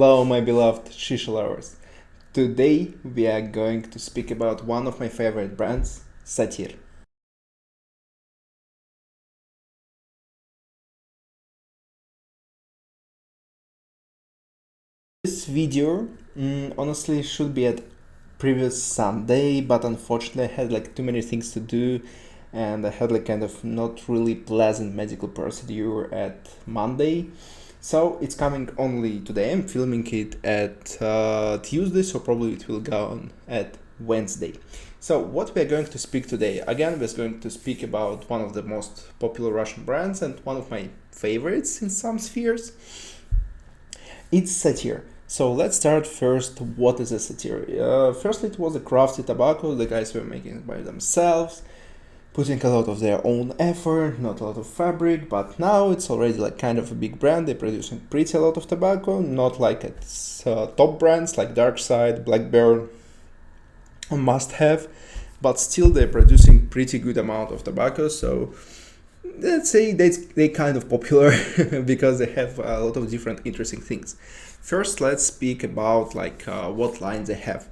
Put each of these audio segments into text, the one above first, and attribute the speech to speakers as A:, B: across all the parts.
A: Hello, my beloved shisha lovers. Today we are going to speak about one of my favorite brands, Satyr. This video honestly should be at previous Sunday, but unfortunately I had like too many things to do and I had like kind of not really pleasant medical procedure at Monday. So it's coming only today. I'm filming it at Tuesday, so probably it will go on at Wednesday. So what we're going to speak today, again, we're going to speak about one of the most popular Russian brands and one of my favorites in some spheres. It's Satyr. So let's start first. What is a Satyr? Firstly, it was a crafted tobacco. The guys were making it by themselves, putting a lot of their own effort, not a lot of fabric. But now it's already like kind of a big brand. They're producing pretty a lot of tobacco, not like its top brands like Dark Side, Blackburn, Must Have, but still they're producing pretty good amount of tobacco. So let's say they kind of popular because they have a lot of different interesting things. First, let's speak about like what lines they have.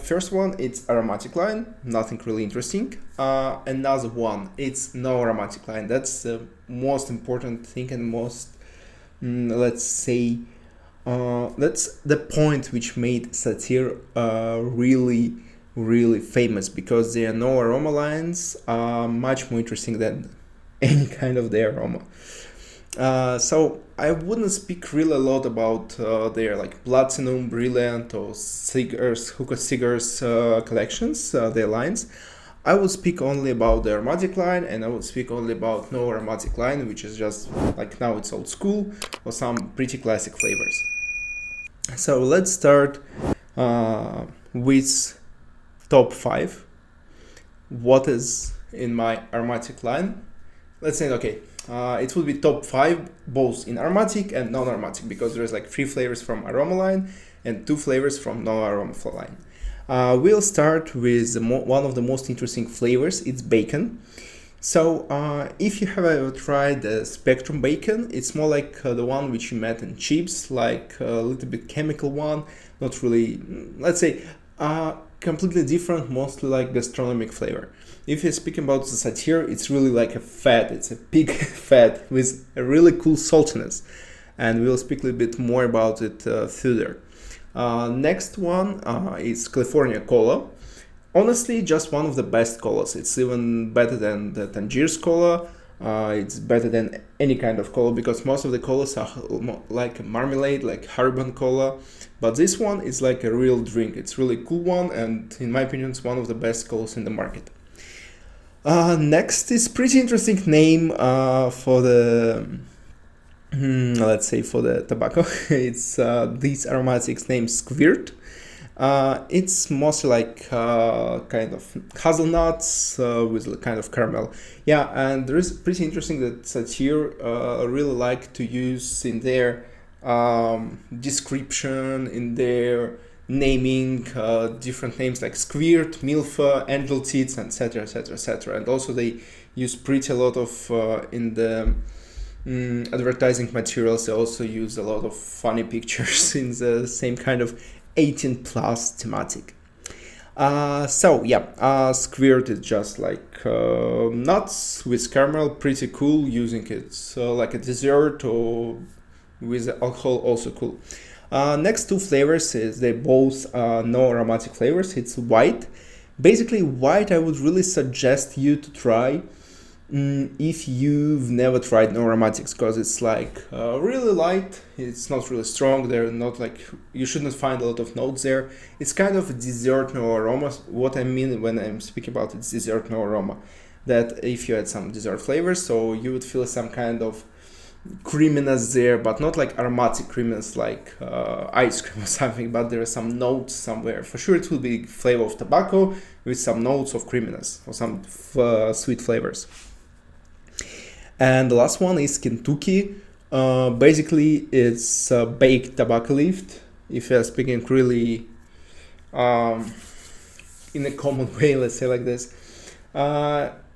A: First one, it's aromatic line, nothing really interesting. Another one, it's no aromatic line. That's the most important thing and most, let's say, that's the point which made Satyr really famous, because their no aroma lines are much more interesting than any kind of their aroma. So I wouldn't speak really a lot about their like platinum, brilliant, or cigars, hookah cigars collections, their lines. I would speak only about the aromatic line, and I would speak only about no aromatic line, which is just like now it's old school or some pretty classic flavors. So let's start with top 5. What is in my aromatic line? Let's say, okay, it will be top 5 both in aromatic and non-aromatic, because there's like 3 flavors from aroma line and 2 flavors from non-aroma line. We'll start with one of the most interesting flavors. It's bacon. So if you have ever tried the Spectrum bacon, it's more like the one which you met in chips, like a little bit chemical one, not really, let's say, completely different, mostly like gastronomic flavor. If you're speaking about the Satyr, it's really like a fat, it's a pig fat with a really cool saltiness, and we'll speak a little bit more about it further. Next one is California Cola. Honestly, just one of the best colas. It's even better than the Tangiers cola. It's better than any kind of cola, because most of the colas are like marmalade, like Haribo cola. But this one is like a real drink. It's really cool one, and in my opinion, it's one of the best colas in the market. Next is pretty interesting name for the let's say for the tobacco. It's these aromatics named Squirt. It's mostly like kind of hazelnuts with a kind of caramel. Yeah, and there is pretty interesting that Satyr really like to use in their description, in their naming, different names like Squirt, Milfa, Angel Tits, etc, etc, etc. And also they use pretty a lot of in the advertising materials. They also use a lot of funny pictures in the same kind of 18 plus thematic. So yeah, Squirt is just like nuts with caramel, pretty cool, using it like a dessert or with alcohol, also cool. Next 2 flavors is they both no aromatic flavors. It's white. Basically white I would really suggest you to try if you've never tried no aromatics, because it's like really light, it's not really strong, they're not like, you shouldn't find a lot of notes there. It's kind of a dessert no aroma. What I mean when I'm speaking about it's dessert no aroma, that if you had some dessert flavors, so you would feel some kind of creaminess there, but not like aromatic creaminess like ice cream or something, but there are some notes somewhere. For sure it will be flavor of tobacco with some notes of creaminess or some sweet flavors. And the last one is Kentucky. Basically, it's baked tobacco leaf. If you're speaking really in a common way, let's say like this,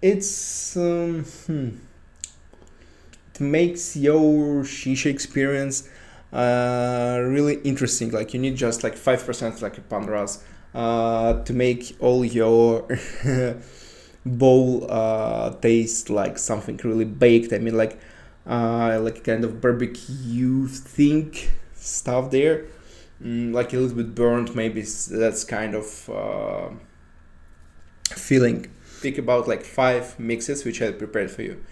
A: it's it makes your shisha experience really interesting. Like you need just like 5% like a panras to make all your bowl taste like something really baked. I mean like kind of barbecue thing stuff there, like a little bit burnt maybe. That's kind of feeling. Think about like 5 mixes which I prepared for you.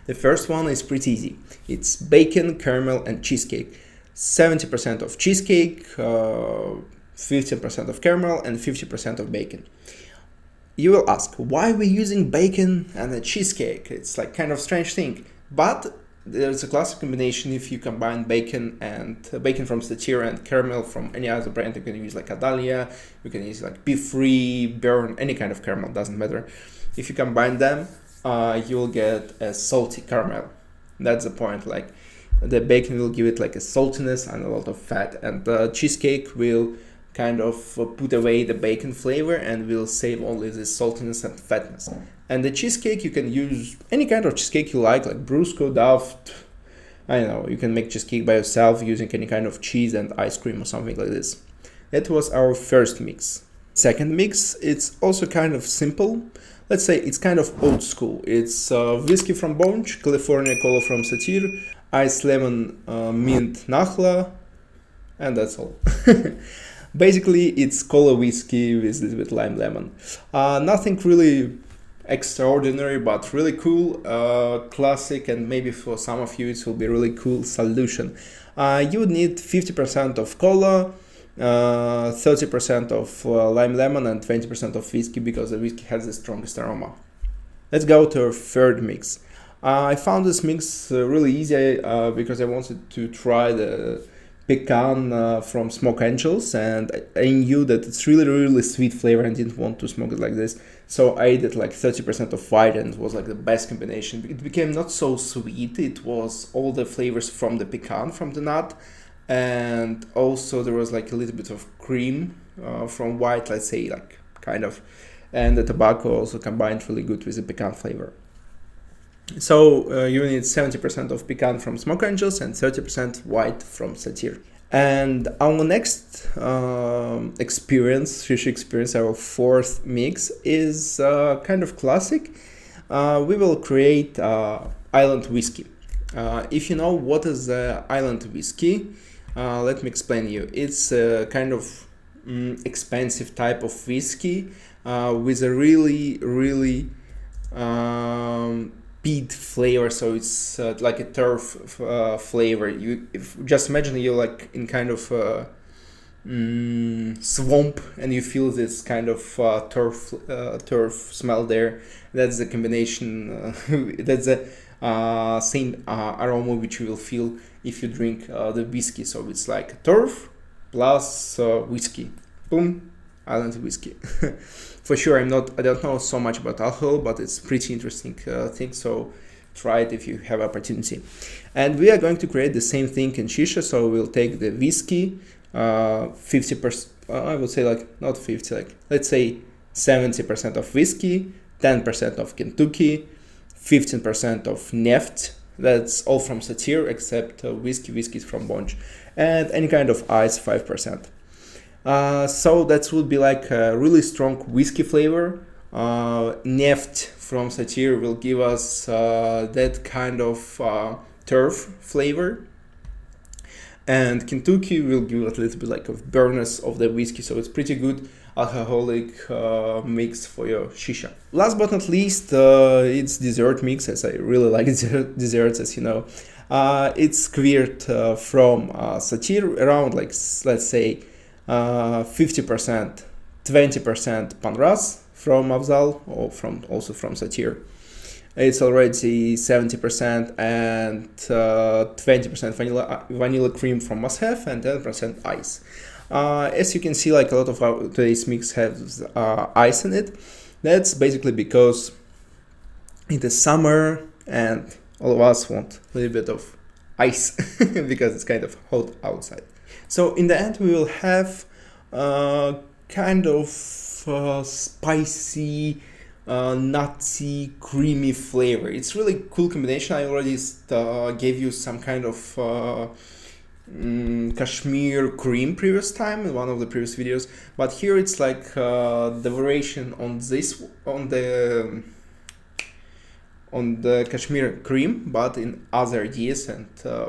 A: The first one is pretty easy. It's bacon, caramel and cheesecake. 70% of cheesecake, 15% of caramel and 50% of bacon. You will ask, why are we using bacon and a cheesecake? It's like kind of strange thing, but there's a classic combination. If you combine bacon from Satyr and caramel from any other brand, you can use like Adalia, you can use like beef-free, burn, any kind of caramel, doesn't matter. If you combine them, you will get a salty caramel. That's the point. Like the bacon will give it like a saltiness and a lot of fat, and the cheesecake will kind of put away the bacon flavor and will save only the saltiness and fatness. And the cheesecake, you can use any kind of cheesecake you like Brusco, Daft, I don't know, you can make cheesecake by yourself using any kind of cheese and ice cream or something like this. That was our first mix. Second mix, it's also kind of simple. Let's say it's kind of old school. It's whiskey from Bonch, California cola from Satyr, ice lemon mint Nakhla, and that's all. Basically, it's cola whiskey with a little bit lime lemon. Nothing really extraordinary, but really cool, classic, and maybe for some of you it will be really cool solution. You would need 50% of cola, 30% of lime lemon and 20% of whiskey, because the whiskey has the strongest aroma. Let's go to our third mix. I found this mix really easy because I wanted to try the pecan from Smoke Angels, and I knew that it's really sweet flavor and didn't want to smoke it like this, so I added like 30% of white, and it was like the best combination. It became not so sweet, it was all the flavors from the pecan, from the nut, and also there was like a little bit of cream from white, let's say, like kind of, and the tobacco also combined really good with the pecan flavor. So you need 70% of pecan from Smoke Angels and 30% white from Satyr. And our next fish experience, our fourth mix, is kind of classic. We will create island whiskey. If you know what is island whiskey, let me explain you. It's a kind of expensive type of whiskey with a really peat flavor, so it's like a turf flavor. Just imagine you're like in kind of swamp and you feel this kind of turf smell there. That's the combination, that's the same aroma which you will feel if you drink the whiskey. So it's like turf plus whiskey. Boom, island whiskey. For sure, I don't know so much about alcohol, but it's pretty interesting thing, so try it if you have opportunity. And we are going to create the same thing in shisha, so we'll take the whiskey, 50%, I would say like, not 50, like, let's say 70% of whiskey, 10% of Kentucky, 15% of Neft, that's all from Satyr, except whiskey is from Bonch, and any kind of ice, 5%. So that would be like a really strong whiskey flavor. Neft from Satyr will give us that kind of turf flavor, and Kentucky will give us a little bit like of burness of the whiskey, so it's pretty good alcoholic mix for your shisha. Last but not least, it's dessert mix, as I really like desserts, as you know. It's squared from Satyr, around like, let's say 50%, 20% panras from Afzal, or also from Satyr. It's already 70% and 20% vanilla cream from Must Have and 10% ice. As you can see, like a lot of today's mix has ice in it. That's basically because it is summer and all of us want a little bit of ice because it's kind of hot outside. So in the end, we will have kind of spicy, nutty, creamy flavor. It's really cool combination. I already gave you some kind of cashmere cream previous time in one of the previous videos, but here it's like the variation on this on the cashmere cream, but in other ideas and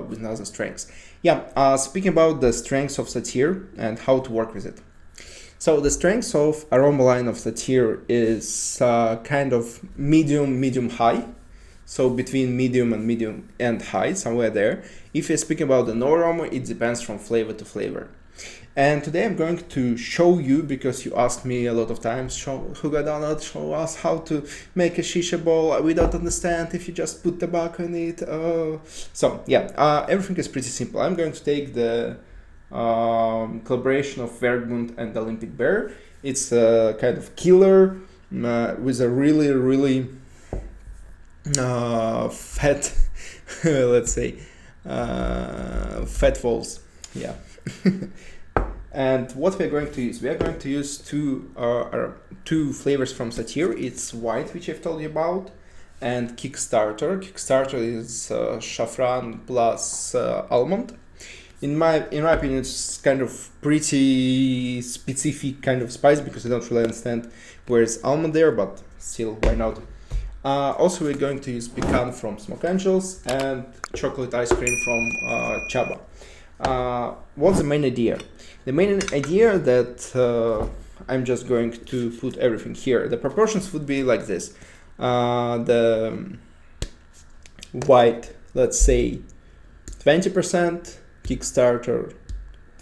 A: with other strengths. Yeah, speaking about the strengths of Satyr and how to work with it. So the strengths of aroma line of Satyr is kind of medium high. So between medium and high, somewhere there. If you're speaking about the no aroma, it depends from flavor to flavor. And today I'm going to show you, because you asked me a lot of times, Hookahdonut, show us how to make a shisha bowl. We don't understand if you just put tobacco in it. So yeah, everything is pretty simple. I'm going to take the collaboration of Vergmund and Olympic Bear. It's a kind of killer with a really fat, let's say, fat walls. Yeah. And what we're going to use, we are going to use two flavors from Satyr. It's white, which I've told you about, and Kickstarter. Kickstarter is saffron plus almond. In my opinion, it's kind of pretty specific kind of spice, because I don't really understand where's almond there, but still, why not? Also, we're going to use pecan from Smoke Angels and chocolate ice cream from Chaba. What's the main idea? The main idea that I'm just going to put everything here. The proportions would be like this. The white, let's say 20%, Kickstarter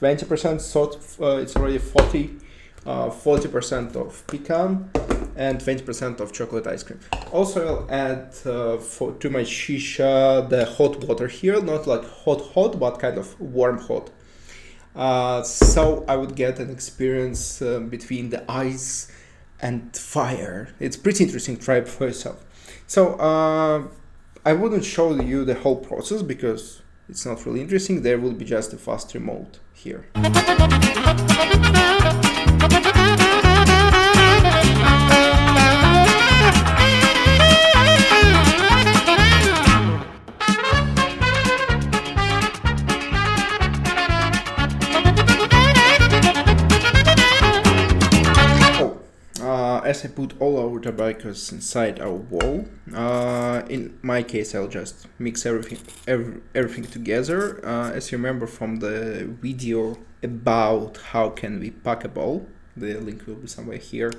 A: 20%, so it's already 40% of pecan and 20% of chocolate ice cream. Also, I'll add to my shisha the hot water here, not like hot, but kind of warm hot. So I would get an experience between the ice and fire. It's pretty interesting. Try it for yourself. So I wouldn't show you the whole process because it's not really interesting. There will be just a faster mode here. As I put all our tobaccos inside our bowl, in my case I'll just mix everything together. As you remember from the video about how can we pack a bowl, the link will be somewhere here.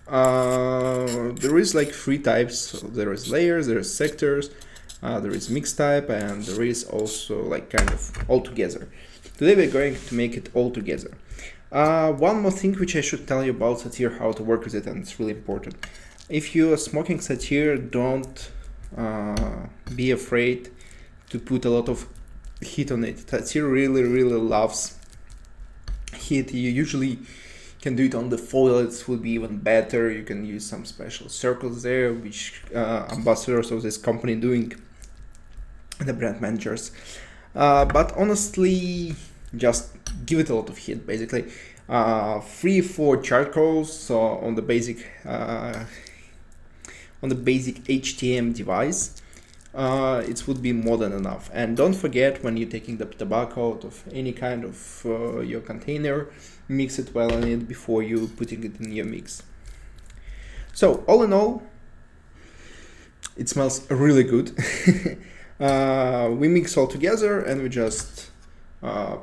A: There is like three types. So there is layers, there is sectors, there is mixed type, and there is also like kind of all together. Today we're going to make it all together. One more thing which I should tell you about Satyr, how to work with it, and it's really important. If you are smoking Satyr, don't be afraid to put a lot of heat on it. Satyr really loves heat. You usually can do it on the foil, it would be even better. You can use some special circles there, which ambassadors of this company doing, the brand managers. But honestly, just give it a lot of heat, basically. 3-4 charcoals on the basic HTM device. It would be more than enough. And don't forget, when you're taking the tobacco out of any kind of your container, mix it well in it before you putting it in your mix. So all in all, it smells really good. We mix all together and we just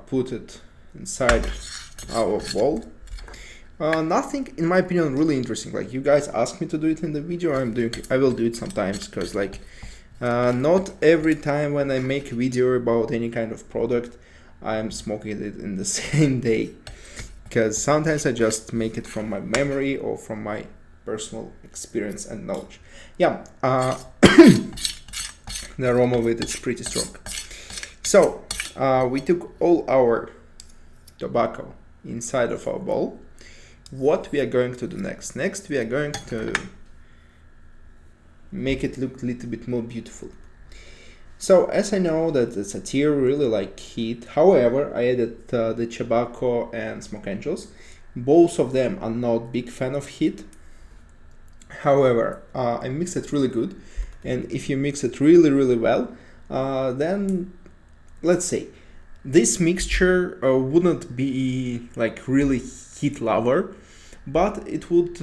A: put it inside our bowl. Nothing, in my opinion, really interesting. Like, you guys asked me to do it in the video, I will do it sometimes, because like not every time when I make a video about any kind of product I'm smoking it in the same day, because sometimes I just make it from my memory or from my personal experience and knowledge. Yeah, the aroma of it is pretty strong. So we took all our tobacco inside of our bowl. What we are going to do next? Next, we are going to make it look a little bit more beautiful. So as I know that the Satyr really like heat, however, I added the tobacco and Smoke Angels. Both of them are not big fan of heat. However, I mix it really good, and if you mix it really well, then let's say This mixture wouldn't be like really heat lover, but it would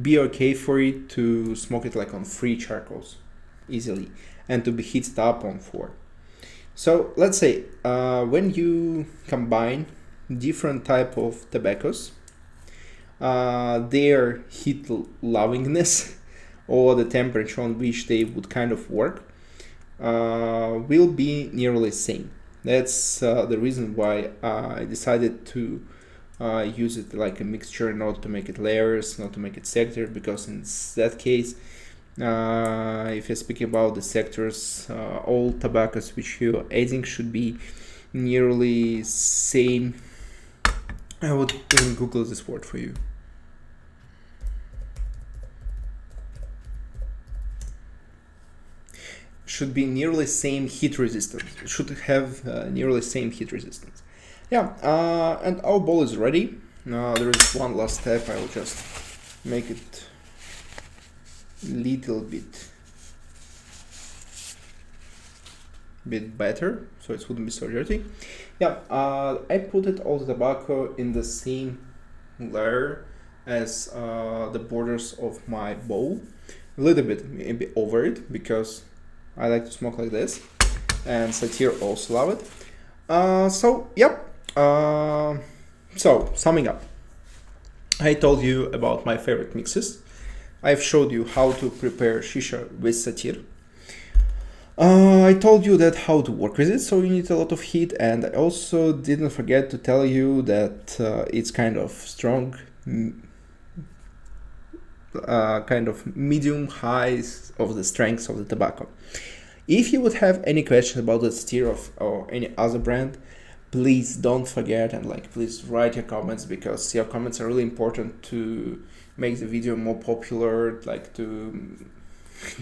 A: be okay for it to smoke it like on 3 charcoals easily and to be heated up on 4. So let's say when you combine different type of tobaccos, their heat lovingness or the temperature on which they would kind of work will be nearly same. That's the reason why I decided to use it like a mixture, not to make it layers, not to make it sector, because in that case, if you're speaking about the sectors, all tobaccos which you're adding should be nearly same. I would even Google this word for you. Should be nearly same heat resistance. It should have nearly same heat resistance. Yeah, and our bowl is ready. There is one last step. I will just make it little bit better, so it wouldn't be so dirty. Yeah, I put it all the tobacco in the same layer as the borders of my bowl. A little bit maybe over it, because I like to smoke like this, and Satyr also love it. So yep. So summing up, I told you about my favorite mixes. I've showed you how to prepare shisha with Satyr. I told you that how to work with it, so you need a lot of heat, and I also didn't forget to tell you that it's kind of strong, kind of medium highs of the strengths of the tobacco. If you would have any questions about the Satyr or any other brand, please don't forget and please write your comments, because your comments are really important to make the video more popular,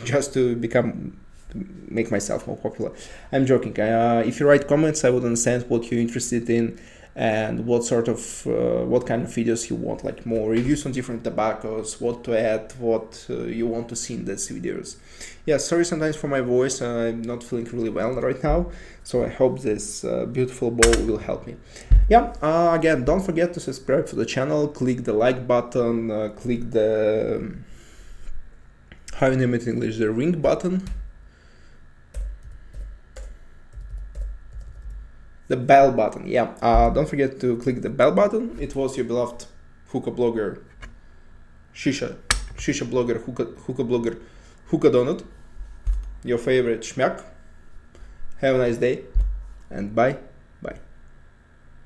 A: just to make myself more popular. I'm joking. If you write comments, I would understand what you're interested in and what kind of videos you want, like more reviews on different tobaccos, what to add, what you want to see in these videos. Yeah, sorry sometimes for my voice. I'm not feeling really well right now, so I hope this beautiful bowl will help me. Yeah, again, don't forget to subscribe to the channel, click the like button, click the, how you name it in English, the ring button. The bell button, yeah. Don't forget to click the bell button. It was your beloved hookah blogger, shisha blogger, hookah blogger, Hookahdonut, your favorite schmack. Have a nice day, and bye.